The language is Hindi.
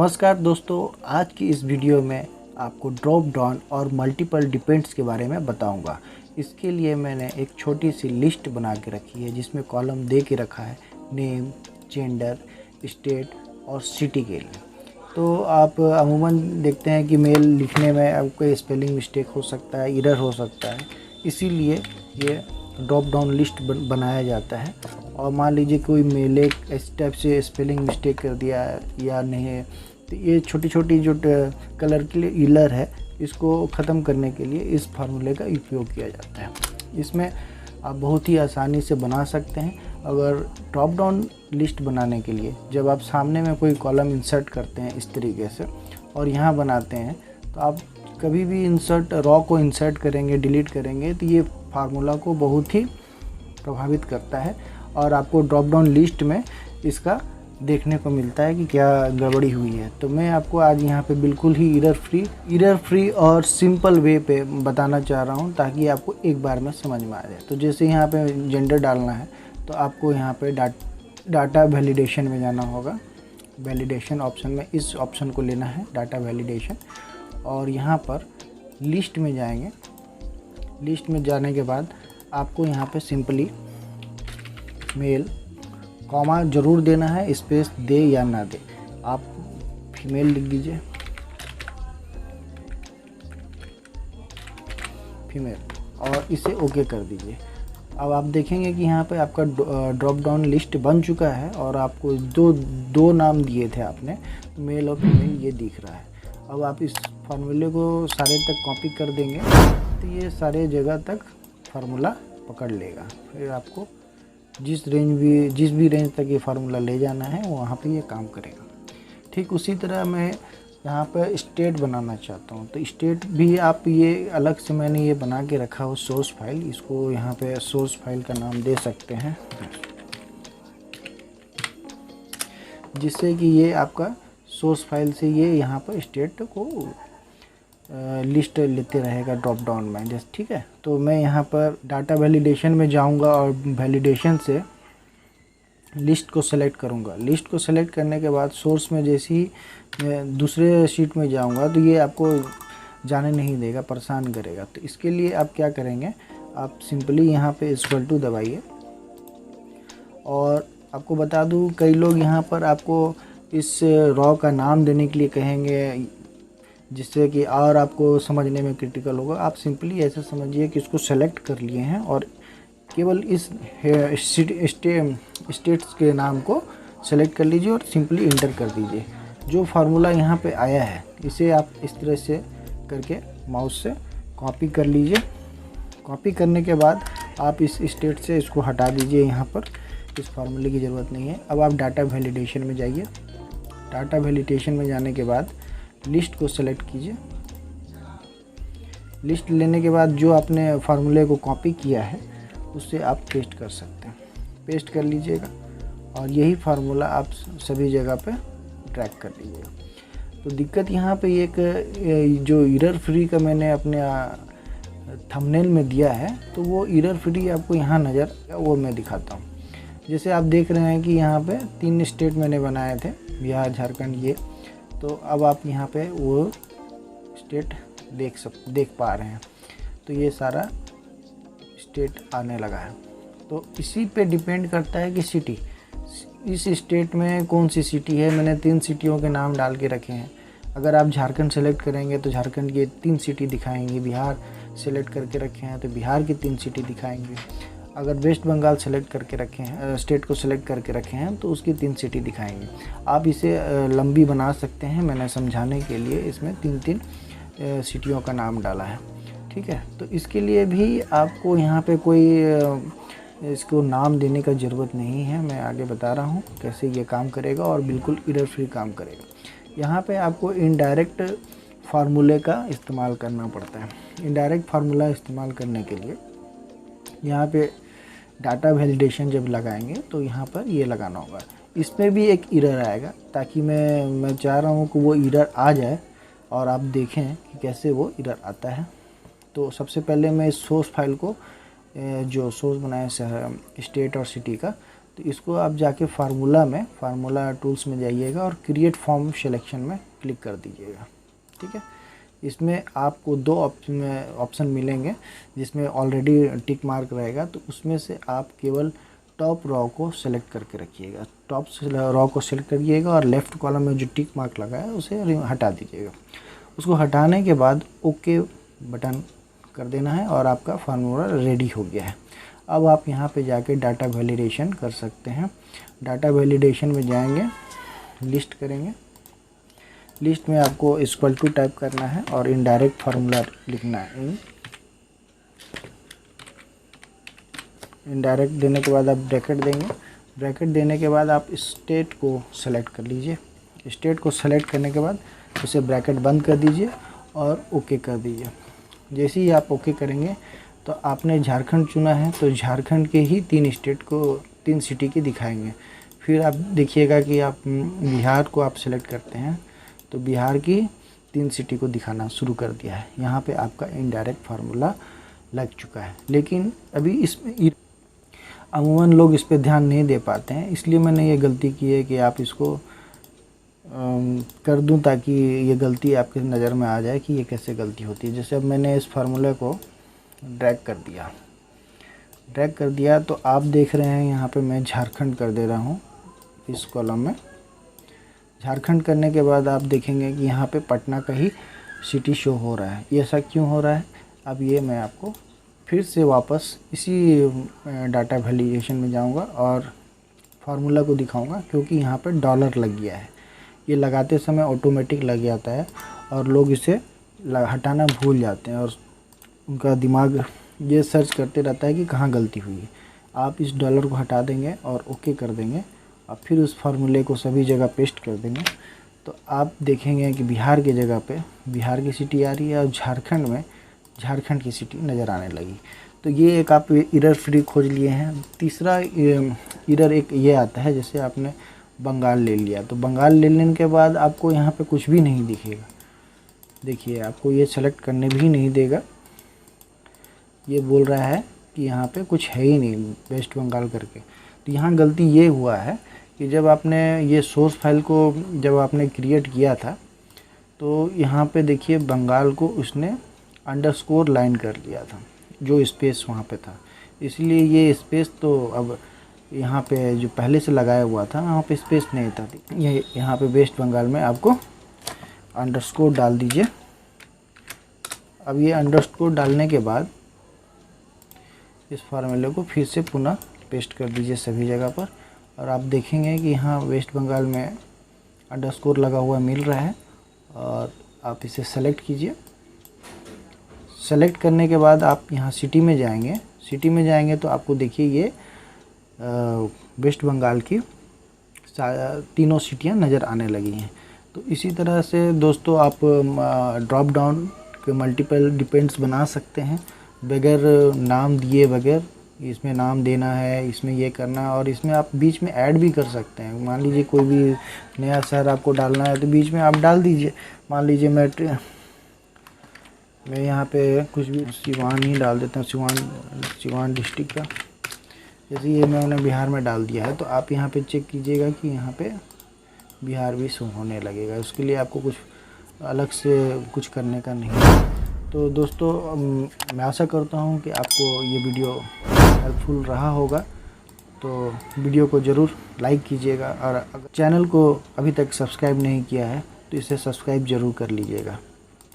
नमस्कार दोस्तों, आज की इस वीडियो में आपको ड्रॉप डाउन और मल्टीपल डिपेंड्स के बारे में बताऊंगा। इसके लिए मैंने एक छोटी सी लिस्ट बना के रखी है जिसमें कॉलम दे के रखा है नेम, जेंडर, स्टेट और सिटी के लिए। तो आप अमूमन देखते हैं कि मेल लिखने में आपको स्पेलिंग मिस्टेक हो सकता है, एरर हो सकता है, इसीलिए ये ड्रॉप डाउन लिस्ट बनाया जाता है। और मान लीजिए कोई मेल इस टाइप से स्पेलिंग मिस्टेक कर दिया या नहीं, तो ये छोटी छोटी जो कलर के लिए एरर है, इसको ख़त्म करने के लिए इस फार्मूले का उपयोग किया जाता है। इसमें आप बहुत ही आसानी से बना सकते हैं। अगर ड्रॉप डाउन लिस्ट बनाने के लिए जब आप सामने में कोई कॉलम इंसर्ट करते हैं इस तरीके से और यहाँ बनाते हैं, तो आप कभी भी रॉ को इंसर्ट करेंगे, डिलीट करेंगे, तो ये फार्मूला को बहुत ही प्रभावित करता है और आपको ड्रॉप डाउन लिस्ट में इसका देखने को मिलता है कि क्या गड़बड़ी हुई है। तो मैं आपको आज यहाँ पे बिल्कुल ही एरर फ्री और सिंपल वे पे बताना चाह रहा हूँ, ताकि आपको एक बार में समझ में आ जाए। तो जैसे यहाँ पे जेंडर डालना है, तो आपको यहाँ पे डाटा वैलिडेशन में जाना होगा। वैलिडेशन ऑप्शन में इस ऑप्शन को लेना है, डाटा वैलिडेशन, और यहाँ पर लिस्ट में जाएंगे। लिस्ट में जाने के बाद आपको यहाँ पे सिंपली मेल, कॉमा ज़रूर देना है, स्पेस दे या ना दे, आप फीमेल लिख दीजिए, फीमेल, और इसे ओके कर दीजिए। अब आप देखेंगे कि यहाँ पे आपका ड्रॉप डाउन लिस्ट बन चुका है और आपको दो नाम दिए थे आपने, मेल और फीमेल, ये दिख रहा है। अब आप इस फार्मूले को सारे तक कॉपी कर देंगे तो ये सारे जगह तक फार्मूला पकड़ लेगा। फिर आपको जिस भी रेंज तक ये फार्मूला ले जाना है वहाँ पे ये काम करेगा। ठीक उसी तरह मैं यहाँ पर स्टेट बनाना चाहता हूँ, तो स्टेट भी आप ये अलग से मैंने ये बना के रखा हो सोर्स फाइल, इसको यहाँ पे सोर्स फाइल का नाम दे सकते हैं, जिससे कि ये आपका सोर्स फाइल से ये यहाँ पर स्टेट को लिस्ट लेते रहेगा ड्रॉप डाउन में। जैसे ठीक है, तो मैं यहाँ पर डाटा वैलिडेशन में जाऊँगा और वैलिडेशन से लिस्ट को सेलेक्ट करूँगा। लिस्ट को सेलेक्ट करने के बाद सोर्स में जैसे ही मैं दूसरे शीट में जाऊँगा तो ये आपको जाने नहीं देगा, परेशान करेगा। तो इसके लिए आप क्या करेंगे, आप सिंपली यहाँ पे इक्वल टू दबाइए। और आपको बता दूँ, कई लोग यहाँ पर आपको इस रॉ का नाम देने के लिए कहेंगे, जिससे कि और आपको समझने में क्रिटिकल होगा। आप सिंपली ऐसे समझिए कि इसको सेलेक्ट कर लिए हैं और केवल इस स्टेट्स के नाम को सेलेक्ट कर लीजिए और सिंपली इंटर कर दीजिए। जो फार्मूला यहाँ पे आया है इसे आप इस तरह से करके माउस से कॉपी कर लीजिए। कॉपी करने के बाद आप इस स्टेट से इसको हटा दीजिए, यहाँ पर इस फार्मूले की ज़रूरत नहीं है। अब आप डाटा वैलिडेशन में जाइए। डाटा वैलिडेशन में जाने के बाद लिस्ट को सेलेक्ट कीजिए। लिस्ट लेने के बाद जो आपने फार्मूले को कॉपी किया है उससे आप पेस्ट कर सकते हैं, पेस्ट कर लीजिएगा और यही फार्मूला आप सभी जगह पे ट्रैक कर लीजिएगा। तो दिक्कत यहाँ पे एक जो एरर फ्री का मैंने अपने थंबनेल में दिया है, तो वो एरर फ्री आपको यहाँ नज़र, वो मैं दिखाता हूँ। जैसे आप देख रहे हैं कि यहाँ पे 3 स्टेट मैंने बनाए थे, बिहार, झारखंड, ये। तो अब आप यहाँ पे वो स्टेट देख पा रहे हैं। तो ये सारा स्टेट आने लगा है। तो इसी पे डिपेंड करता है कि सिटी, इस स्टेट में कौन सी सिटी है। मैंने 3 सिटियों के नाम डाल के रखे हैं। अगर आप झारखंड सेलेक्ट करेंगे तो झारखंड की 3 सिटी दिखाएंगे। बिहार सेलेक्ट करके रखे हैं तो बिहार की 3 सिटी दिखाएंगे। अगर वेस्ट बंगाल सेलेक्ट करके रखे हैं, स्टेट को सेलेक्ट करके रखे हैं, तो उसकी 3 सिटी दिखाएंगे। आप इसे लंबी बना सकते हैं। मैंने समझाने के लिए इसमें 3 सिटियों का नाम डाला है, ठीक है। तो इसके लिए भी आपको यहाँ पे कोई इसको नाम देने का ज़रूरत नहीं है। मैं आगे बता रहा हूँ कैसे ये काम करेगा और बिल्कुल एरर फ्री काम करेगा। यहाँ पे आपको इनडायरेक्ट फार्मूले का इस्तेमाल करना पड़ता है। इनडायरेक्ट फार्मूला इस्तेमाल करने के लिए यहाँ पे डाटा वैलिडेशन जब लगाएंगे तो यहाँ पर ये लगाना होगा। इसमें भी एक एरर आएगा, ताकि मैं चाह रहा हूँ कि वो एरर आ जाए और आप देखें कि कैसे वो एरर आता है। तो सबसे पहले मैं इस सोर्स फाइल को, जो सोर्स बनाया स्टेट और सिटी का, तो इसको आप जाके फार्मूला टूल्स में जाइएगा और क्रिएट फॉर्म सिलेक्शन में क्लिक कर दीजिएगा। ठीक है, इसमें आपको 2 ऑप्शन मिलेंगे जिसमें ऑलरेडी टिक मार्क रहेगा, तो उसमें से आप केवल टॉप रॉ को सेलेक्ट करके रखिएगा। टॉप रॉ को सेलेक्ट करिएगा और लेफ़्ट कॉलम में जो टिक मार्क लगा है उसे हटा दीजिएगा। उसको हटाने के बाद ओके बटन कर देना है और आपका फार्मूला रेडी हो गया है। अब आप यहाँ पे जाके डाटा वैलिडेशन कर सकते हैं। डाटा वैलिडेशन में जाएंगे, लिस्ट करेंगे, लिस्ट में आपको इक्वल टू टाइप करना है और इनडायरेक्ट फार्मूला लिखना है। इनडायरेक्ट देने के बाद आप ब्रैकेट देंगे, ब्रैकेट देने के बाद आप स्टेट को सेलेक्ट कर लीजिए। स्टेट को सेलेक्ट करने के बाद उसे ब्रैकेट बंद कर दीजिए और ओके कर दीजिए। जैसे ही आप ओके करेंगे तो आपने झारखंड चुना है तो झारखंड के ही 3 सिटी की दिखाएंगे। फिर आप देखिएगा कि आप बिहार को आप सेलेक्ट करते हैं तो बिहार की 3 सिटी को दिखाना शुरू कर दिया है। यहाँ पे आपका इनडायरेक्ट फार्मूला लग चुका है, लेकिन अभी इसमें अमूमन लोग इस पे ध्यान नहीं दे पाते हैं, इसलिए मैंने ये गलती की है कि आप इसको कर दूं ताकि ये गलती आपके नज़र में आ जाए कि ये कैसे गलती होती है। जैसे अब मैंने इस फार्मूले को ड्रैग कर दिया तो आप देख रहे हैं यहाँ पे मैं झारखंड कर दे रहा हूँ इस कॉलम में। झारखंड करने के बाद आप देखेंगे कि यहाँ पे पटना का ही सिटी शो हो रहा है। ये ऐसा क्यों हो रहा है, अब ये मैं आपको फिर से वापस इसी डाटा वैलिडेशन में जाऊँगा और फार्मूला को दिखाऊँगा, क्योंकि यहाँ पे डॉलर लग गया है। ये लगाते समय ऑटोमेटिक लग जाता है और लोग इसे हटाना भूल जाते हैं और उनका दिमाग ये सर्च करते रहता है कि कहाँ गलती हुई है। आप इस डॉलर को हटा देंगे और ओके कर देंगे और फिर उस फार्मूले को सभी जगह पेस्ट कर देंगे तो आप देखेंगे कि बिहार की जगह पे बिहार की सिटी आ रही है और झारखंड में झारखंड की सिटी नज़र आने लगी। तो ये एक आप एरर फ्री खोज लिए हैं। तीसरा एरर एक ये आता है, जैसे आपने बंगाल ले लिया तो बंगाल ले लेने के बाद आपको यहाँ पे कुछ भी नहीं दिखेगा। देखिए आपको ये सेलेक्ट करने भी नहीं देगा, ये बोल रहा है कि यहाँ पे कुछ है ही नहीं वेस्ट बंगाल करके। तो यहाँ गलती ये हुआ है कि जब आपने ये सोर्स फाइल को जब आपने क्रिएट किया था तो यहाँ पे देखिए बंगाल को उसने अंडरस्कोर लाइन कर लिया था, जो स्पेस वहाँ पे था, इसलिए ये स्पेस तो अब यहाँ पे जो पहले से लगाया हुआ था वहाँ पे स्पेस नहीं था। ये यहाँ पे वेस्ट बंगाल में आपको अंडरस्कोर डाल दीजिए। अब ये अंडरस्कोर डालने के बाद इस फार्मूले को फिर से पुनः पेस्ट कर दीजिए सभी जगह पर और आप देखेंगे कि यहाँ वेस्ट बंगाल में अंडरस्कोर लगा हुआ मिल रहा है और आप इसे सेलेक्ट कीजिए। सेलेक्ट करने के बाद आप यहाँ सिटी में जाएंगे तो आपको देखिए ये वेस्ट बंगाल की 3 सिटियाँ नज़र आने लगी हैं। तो इसी तरह से दोस्तों आप ड्रॉप डाउन के मल्टीपल डिपेंड्स बना सकते हैं बगैर नाम दिए बगैर। इसमें नाम देना है, इसमें ये करना, और इसमें आप बीच में ऐड भी कर सकते हैं। मान लीजिए कोई भी नया शहर आपको डालना है तो बीच में आप डाल दीजिए। मान लीजिए मैं यहाँ पे कुछ भी सिवान ही डाल देता हूँ, सिवान डिस्ट्रिक्ट का। जैसे ये मैंने बिहार में डाल दिया है तो आप यहाँ पे चेक कीजिएगा कि यहाँ पे बिहार भी शो होने लगेगा। उसके लिए आपको कुछ अलग से कुछ करने का नहीं है। तो दोस्तों मैं आशा करता हूँ कि आपको ये वीडियो हेल्पफुल रहा होगा, तो वीडियो को ज़रूर लाइक कीजिएगा और अगर चैनल को अभी तक सब्सक्राइब नहीं किया है तो इसे सब्सक्राइब ज़रूर कर लीजिएगा।